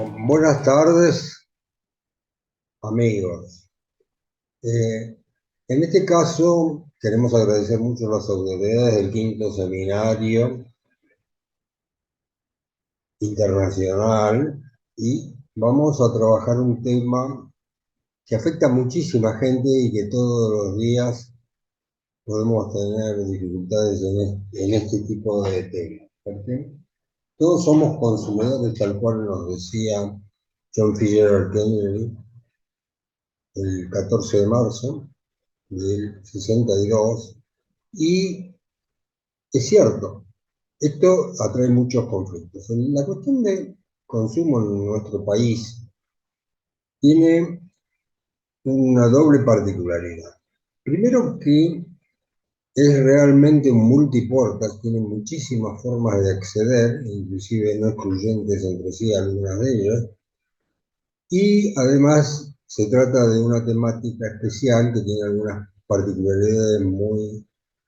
Buenas tardes, amigos. Eh, en este caso, queremos agradecer mucho a las autoridades del quinto seminario internacional y vamos a trabajar un tema que afecta a muchísima gente y que todos los días podemos tener dificultades en este tipo de temas. ¿Ok? Todos somos consumidores, tal cual nos decía John F. Kennedy el 14 de marzo del 62, y es cierto, esto atrae muchos conflictos. La cuestión de consumo en nuestro país tiene una doble particularidad. Primero que es realmente un multiportas, tiene muchísimas formas de acceder, inclusive no excluyentes entre sí algunas de ellas, y además se trata de una temática especial que tiene algunas particularidades muy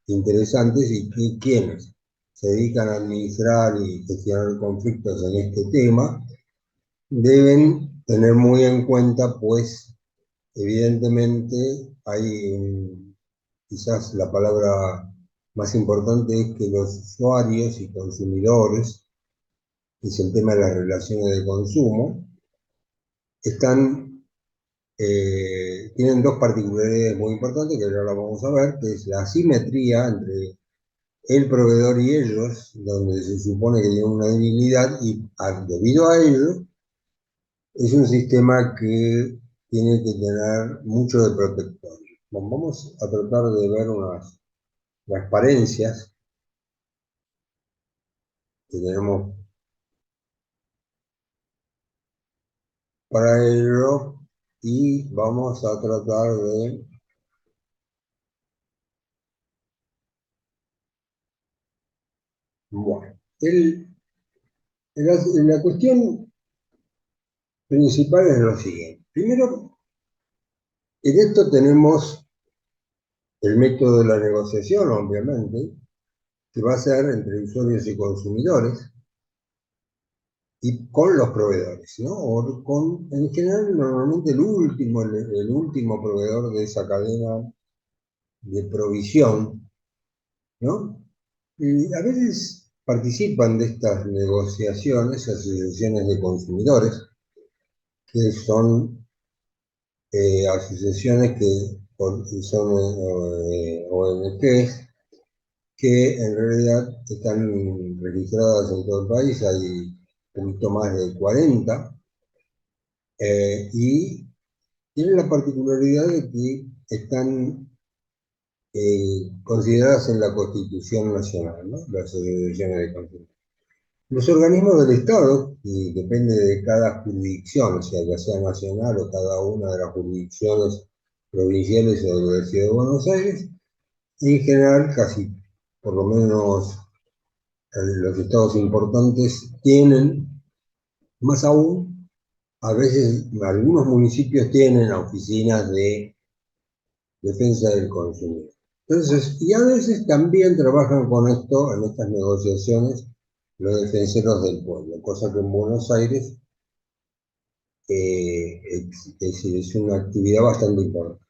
interesantes y que quienes se dedican a administrar y gestionar conflictos en este tema deben tener muy en cuenta, pues evidentemente hay quizás la palabra más importante es que los usuarios y consumidores, que es el tema de las relaciones de consumo, tienen dos particularidades muy importantes que ahora vamos a ver, que es la asimetría entre el proveedor y ellos, donde se supone que tienen una debilidad y debido a ello es un sistema que tiene que tener mucho de protector. Bueno, vamos a tratar de ver unas transparencias que tenemos para ello y vamos a tratar de... Bueno, la cuestión principal es lo siguiente. Primero, en esto tenemos el método de la negociación, obviamente, que va a ser entre usuarios y consumidores y con los proveedores, ¿no? En general, normalmente el último proveedor de esa cadena de provisión, ¿no? Y a veces participan de estas negociaciones asociaciones de consumidores, que son asociaciones que son ONGs que en realidad están registradas en todo el país, hay un poquito más de 40, y tienen la particularidad de que están consideradas en la Constitución Nacional, ¿no? Las asociaciones de consumidores. Los organismos del Estado, y depende de cada jurisdicción, o sea, ya sea nacional o cada una de las jurisdicciones provinciales o de la Ciudad de Buenos Aires, en general, casi por lo menos los estados importantes tienen, más aún, a veces algunos municipios tienen oficinas de defensa del consumidor. Entonces, y a veces también trabajan con esto, en estas negociaciones, los defensores del pueblo, cosa que en Buenos Aires es una actividad bastante importante.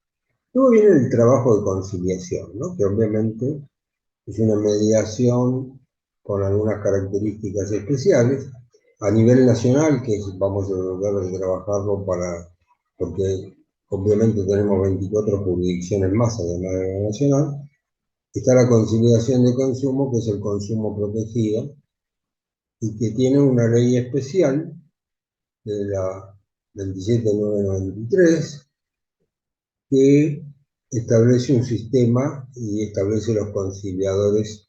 Luego viene el trabajo de conciliación, ¿no? Que obviamente es una mediación con algunas características especiales a nivel nacional, que vamos a tratar de trabajarlo porque obviamente tenemos 24 jurisdicciones más además de la nacional. Está la conciliación de consumo, que es el consumo protegido, y que tiene una ley especial de la 27993 que establece un sistema y establece los conciliadores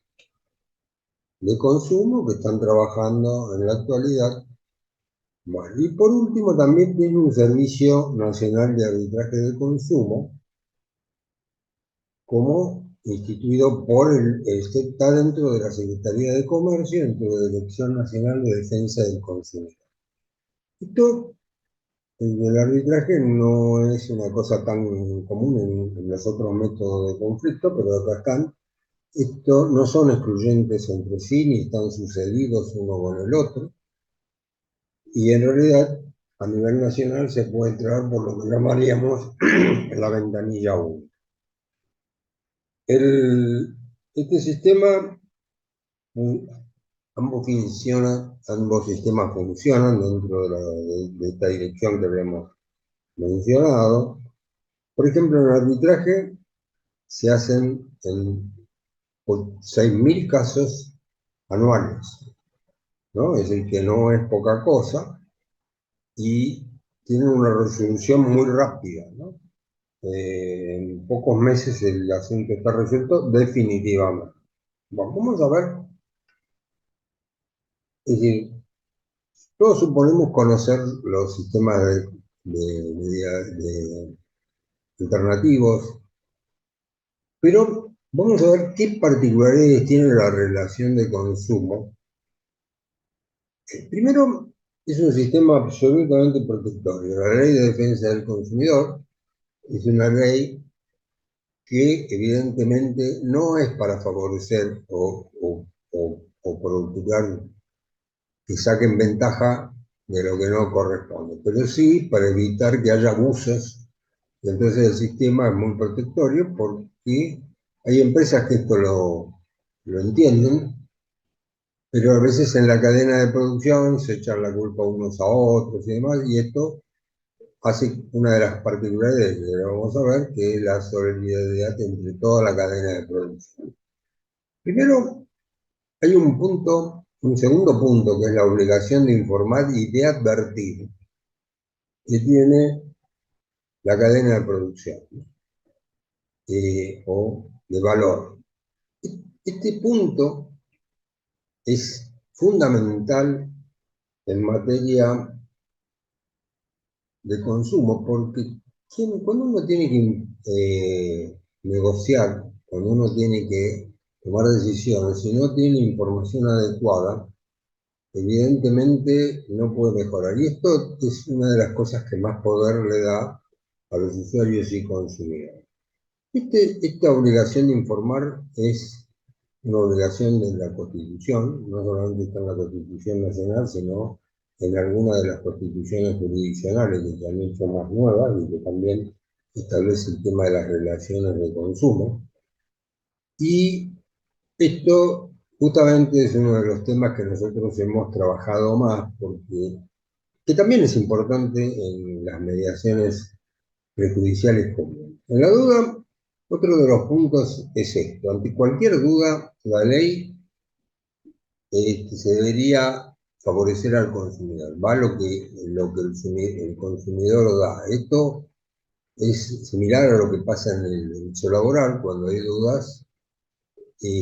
de consumo que están trabajando en la actualidad. Bueno, y por último también tiene un Servicio Nacional de Arbitraje de Consumo, como instituido que está dentro de la Secretaría de Comercio, dentro de la Dirección Nacional de Defensa del Consumidor. Esto, el arbitraje no es una cosa tan común en los otros métodos de conflicto, pero acá están. Estos no son excluyentes entre sí, ni están sucedidos uno con el otro. Y en realidad, a nivel nacional se puede entrar por lo que llamaríamos la ventanilla 1. Este sistema, mm, ambos sistemas funcionan dentro de esta dirección que habíamos mencionado. Por ejemplo, en el arbitraje se hacen en 6.000 casos anuales, ¿no? Es decir, que no es poca cosa y tienen una resolución muy rápida, ¿no? En pocos meses el asunto está resuelto definitivamente. Bueno, vamos a ver, es decir, todos suponemos conocer los sistemas de alternativos, pero vamos a ver qué particularidades tiene la relación de consumo. Primero, es un sistema absolutamente protectorio. La ley de defensa del consumidor es una ley que evidentemente no es para favorecer o procurar que saquen ventaja de lo que no corresponde, pero sí para evitar que haya abusos. Y entonces el sistema es muy protectorio porque hay empresas que esto lo entienden, pero a veces en la cadena de producción se echan la culpa unos a otros y demás, y esto hace una de las particularidades que vamos a ver, que es la solidaridad entre toda la cadena de producción. Primero, hay un segundo punto, que es la obligación de informar y de advertir que tiene la cadena de producción, o de valor. Este punto es fundamental en materia de consumo, porque cuando uno tiene que negociar, cuando uno tiene que tomar decisiones, si no tiene información adecuada, evidentemente no puede mejorar. Y esto es una de las cosas que más poder le da a los usuarios y consumidores. Esta obligación de informar es una obligación de la Constitución, no solamente está en la Constitución Nacional, sino en algunas de las constituciones jurisdiccionales que también son más nuevas y que también establece el tema de las relaciones de consumo. Y esto justamente es uno de los temas que nosotros hemos trabajado más, porque que también es importante en las mediaciones prejudiciales comunes. En la duda, otro de los puntos es esto. Ante cualquier duda, la ley se debería favorecer al consumidor. Va lo que el consumidor da. Esto es similar a lo que pasa en el derecho laboral. Cuando hay dudas,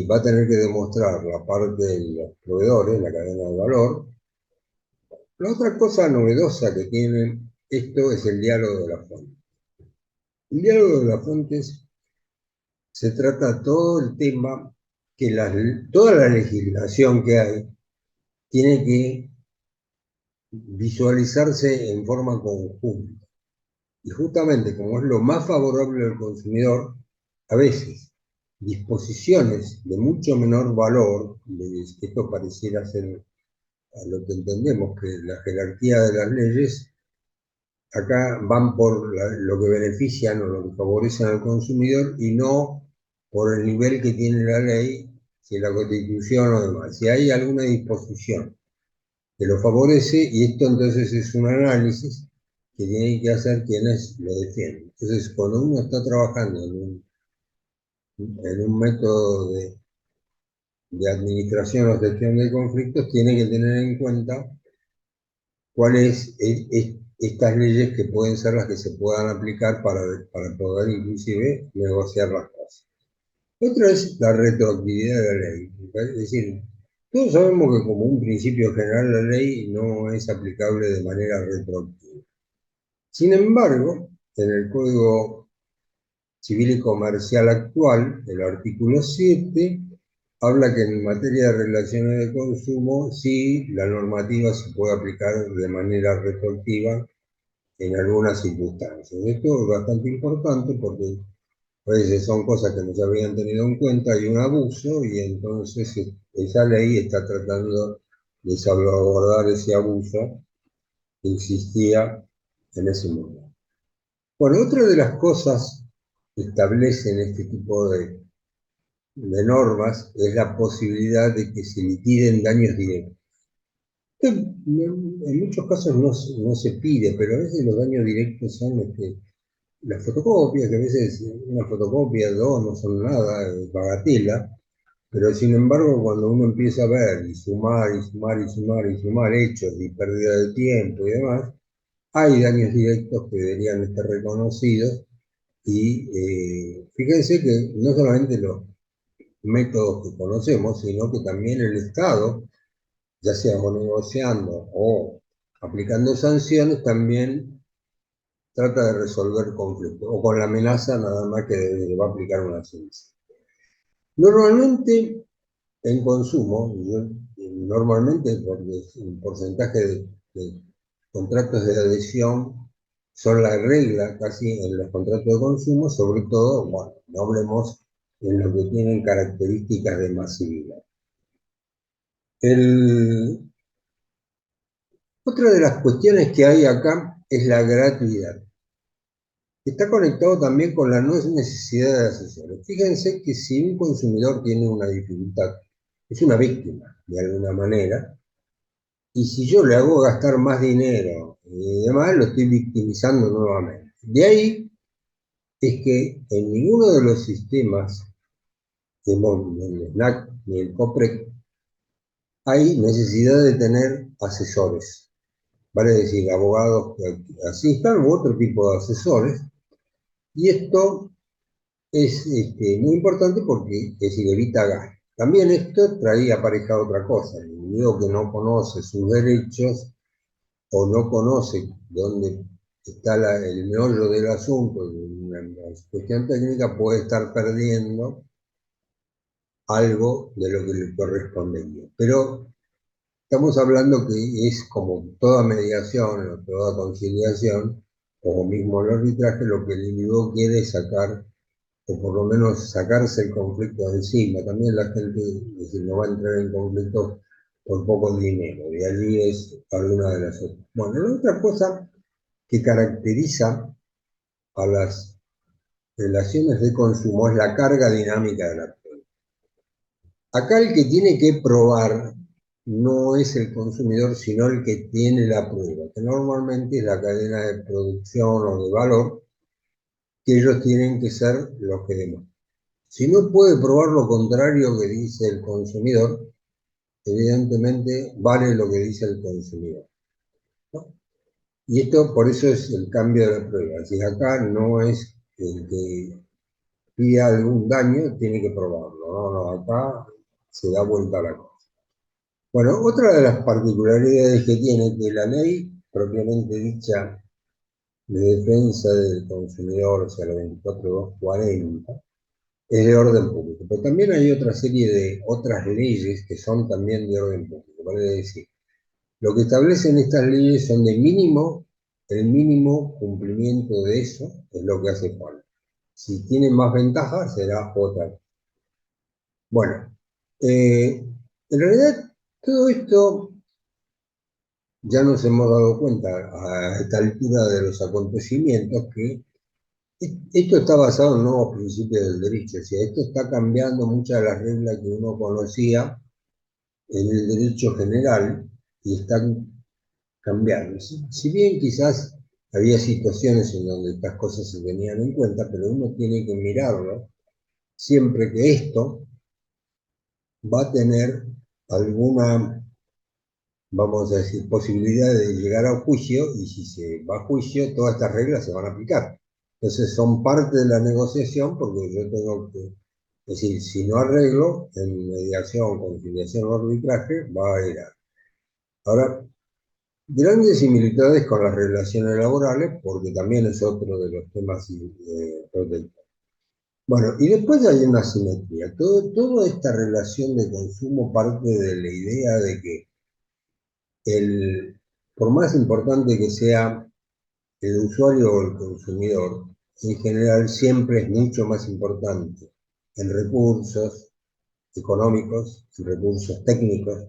va a tener que demostrar la parte de los proveedores, la cadena de valor. La otra cosa novedosa que tiene esto es el diálogo de las fuentes. El diálogo de las fuentes se trata todo el tema que toda la legislación que hay tiene que visualizarse en forma conjunta. Y justamente como es lo más favorable al consumidor, a veces disposiciones de mucho menor valor, esto pareciera ser a lo que entendemos que la jerarquía de las leyes, acá van por lo que benefician o lo que favorecen al consumidor y no por el nivel que tiene la ley, si la Constitución o demás. Si hay alguna disposición que lo favorece, y esto entonces es un análisis que tienen que hacer quienes lo defienden. Entonces, cuando uno está trabajando en un método de administración o gestión de conflictos, tiene que tener en cuenta cuáles estas leyes que pueden ser las que se puedan aplicar para poder inclusive negociar las cosas. Otra es la retroactividad de la ley. Es decir, todos sabemos que como un principio general la ley no es aplicable de manera retroactiva. Sin embargo, en el Código Civil y Comercial actual, el artículo 7, habla que en materia de relaciones de consumo, sí, la normativa se puede aplicar de manera retroactiva en algunas circunstancias. Esto es bastante importante porque a veces son cosas que no se habían tenido en cuenta, hay un abuso y entonces esa ley está tratando de salvaguardar ese abuso que existía en ese momento. Bueno, otra de las cosas que establecen este tipo de normas es la posibilidad de que se liquiden daños directos. En muchos casos no se pide, pero a veces los daños directos son las fotocopias, que a veces una fotocopia, dos, no son nada, es bagatela, pero sin embargo cuando uno empieza a ver y sumar y sumar y sumar y sumar hechos y pérdida de tiempo y demás, hay daños directos que deberían estar reconocidos y fíjense que no solamente los métodos que conocemos, sino que también el Estado, ya sea o negociando o aplicando sanciones, también trata de resolver conflictos, o con la amenaza nada más que le va a aplicar una sanción. Normalmente en consumo, normalmente porque el porcentaje de contratos de adhesión son la regla casi en los contratos de consumo, sobre todo, bueno, no hablemos en los que tienen características de masividad. Otra de las cuestiones que hay acá es la gratuidad. Está conectado también con la no necesidad de asesores. Fíjense que si un consumidor tiene una dificultad, es una víctima de alguna manera, y si yo le hago gastar más dinero y demás, lo estoy victimizando nuevamente. De ahí es que en ninguno de los sistemas, ni el SNAC ni el COPREC, hay necesidad de tener asesores, vale decir, abogados que asistan u otro tipo de asesores, y esto es muy importante porque es decir, evita gasto. También esto traía aparejado otra cosa, el individuo que no conoce sus derechos o no conoce dónde está el meollo del asunto, de una cuestión técnica, puede estar perdiendo algo de lo que le correspondería. Pero estamos hablando que es como toda mediación o toda conciliación, o mismo el arbitraje, lo que el individuo quiere es sacar, o por lo menos sacarse el conflicto de encima. También la gente decir, no va a entrar en conflicto por poco dinero, y allí es alguna de las otras. Bueno, la otra cosa que caracteriza a las relaciones de consumo es la carga dinámica de la prueba. Acá el que tiene que probar no es el consumidor, sino el que tiene la prueba, que normalmente es la cadena de producción o de valor, que ellos tienen que ser los que demuestran. Si no puede probar lo contrario que dice el consumidor, evidentemente vale lo que dice el consumidor, ¿no? Y esto por eso es el cambio de la prueba. Si acá no es el que pide algún daño, tiene que probarlo. No, no, acá se da vuelta la cosa. Bueno, otra de las particularidades que tiene que la ley propiamente dicha de defensa del consumidor, o sea, la 24240, es de orden público. Pero también hay otra serie de otras leyes que son también de orden público. Vale decir, lo que establecen estas leyes son de mínimo, el mínimo cumplimiento de eso es lo que hace falta. Si tiene más ventajas, será otra. Bueno, en realidad todo esto ya nos hemos dado cuenta a esta altura de los acontecimientos que esto está basado en nuevos principios del derecho, o sea, esto está cambiando muchas de las reglas que uno conocía en el derecho general y están cambiando. Si bien quizás había situaciones en donde estas cosas se tenían en cuenta, pero uno tiene que mirarlo siempre que esto va a tener alguna, vamos a decir, posibilidad de llegar a juicio, y si se va a juicio, todas estas reglas se van a aplicar. Entonces son parte de la negociación porque yo tengo que, es decir, si no arreglo en mediación, conciliación o arbitraje, va a ir a... Ahora, grandes similitudes con las relaciones laborales, porque también es otro de los temas protectores. Bueno, y después hay una simetría. Toda esta relación de consumo parte de la idea de que por más importante que sea el usuario o el consumidor, en general siempre es mucho más importante en recursos económicos y recursos técnicos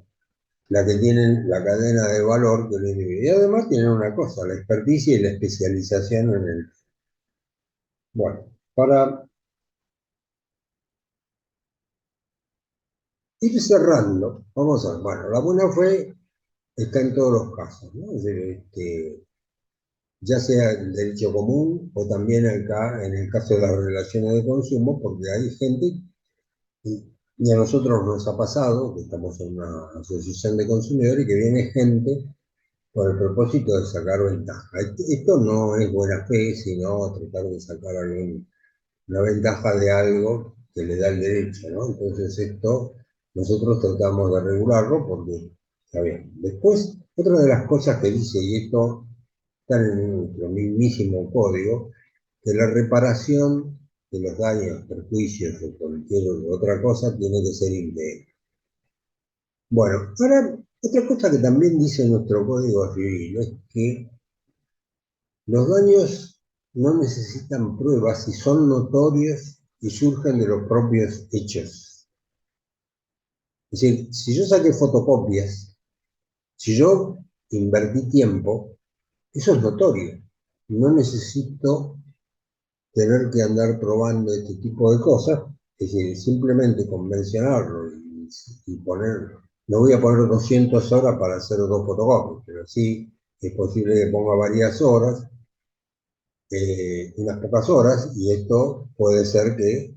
la que tienen la cadena de valor que lo individuo. Y además tienen una cosa, la experticia y la especialización en el... Bueno, para ir cerrando, vamos a ver, bueno, la buena fe está en todos los casos, ¿no? Es decir, ya sea el derecho común o también acá en el caso de las relaciones de consumo, porque hay gente, y a nosotros nos ha pasado, que estamos en una asociación de consumidores, que viene gente con el propósito de sacar ventaja. Esto no es buena fe, sino tratar de sacar una ventaja de algo que le da el derecho, ¿no? Entonces esto nosotros tratamos de regularlo porque está bien. Después, otra de las cosas que dice, y esto está en nuestro mismísimo código, que la reparación de los daños, perjuicios o cualquier otra cosa tiene que ser íntegra. Bueno, ahora, otra cosa que también dice nuestro código civil es que los daños no necesitan pruebas y son notorios y surgen de los propios hechos. Es decir, si yo saqué fotocopias, si yo invertí tiempo, eso es notorio. No necesito tener que andar probando este tipo de cosas, es decir, simplemente convencionarlo y poner, no voy a poner 200 horas para hacer dos fotocopias, pero sí es posible que ponga varias horas, unas pocas horas, y esto puede ser que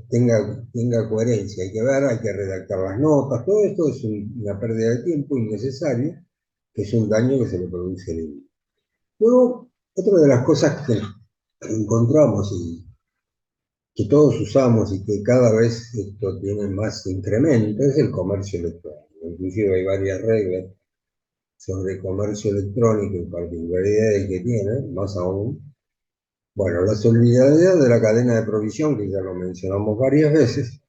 tenga coherencia. Hay que ver, hay que redactar las notas, todo esto es una pérdida de tiempo innecesaria, que es un daño que se le produce al niño. Luego, otra de las cosas que encontramos y que todos usamos y que cada vez esto tiene más incremento es el comercio electrónico. Inclusive hay varias reglas sobre comercio electrónico y particularidades que tiene, más aún. Bueno, la solidaridad de la cadena de provisión, que ya lo mencionamos varias veces,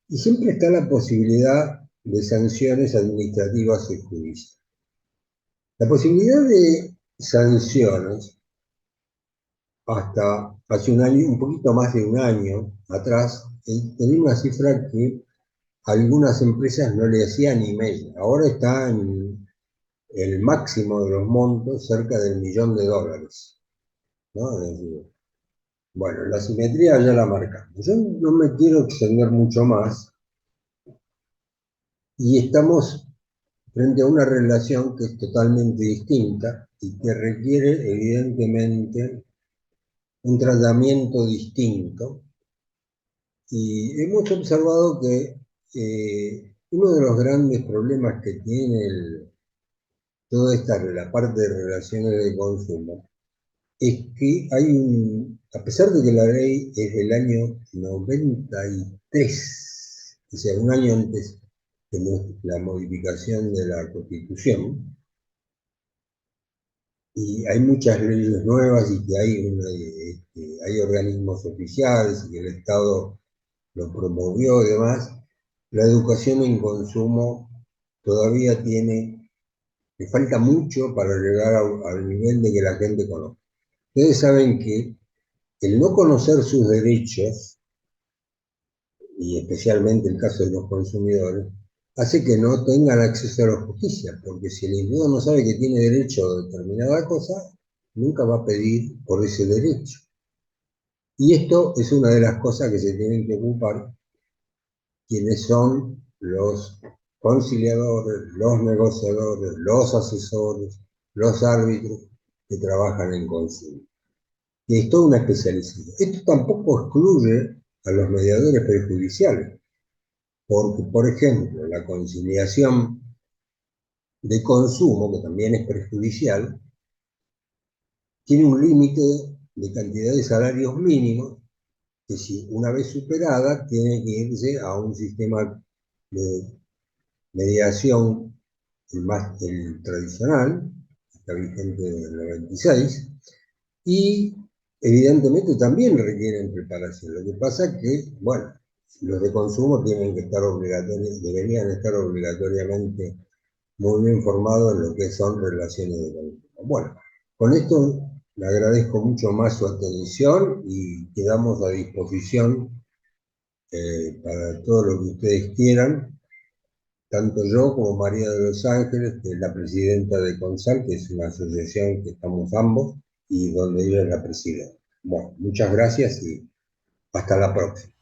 y siempre está la posibilidad de sanciones administrativas y judiciales. La posibilidad de sanciones, hasta hace un año, un poquito más de un año atrás, tenía una cifra que algunas empresas no le hacían ni media. Ahora está en el máximo de los montos, cerca del $1.000.000, ¿no? Es decir, bueno, la simetría ya la marcamos. Yo no me quiero extender mucho más y estamos frente a una relación que es totalmente distinta y que requiere evidentemente un tratamiento distinto. Y hemos observado que uno de los grandes problemas que tiene toda la parte de relaciones de consumo es que a pesar de que la ley es del año 93, o sea, un año antes de la modificación de la Constitución, y hay muchas leyes nuevas y que hay organismos oficiales y que el Estado lo promovió y demás, la educación en consumo todavía le falta mucho para llegar al nivel de que la gente conozca. Ustedes saben que el no conocer sus derechos, y especialmente el caso de los consumidores, hace que no tengan acceso a la justicia, porque si el individuo no sabe que tiene derecho a determinada cosa, nunca va a pedir por ese derecho. Y esto es una de las cosas que se tienen que ocupar quienes son los conciliadores, los negociadores, los asesores, los árbitros que trabajan en consumo. Y es toda una especialización. Esto tampoco excluye a los mediadores prejudiciales, porque, por ejemplo, la conciliación de consumo, que también es perjudicial, tiene un límite de cantidad de salarios mínimos que, si una vez superada, tiene que irse a un sistema de mediación, el tradicional, que está vigente desde el 96, y evidentemente también requieren preparación. Lo que pasa es que, bueno, los de consumo tienen que estar deberían estar obligatoriamente muy bien formados en lo que son relaciones de consumo. Bueno, con esto le agradezco mucho más su atención y quedamos a disposición para todo lo que ustedes quieran, tanto yo como María de los Ángeles, que es la presidenta de CONSAL, que es una asociación que estamos ambos y donde ella es la presidenta. Bueno, muchas gracias y hasta la próxima.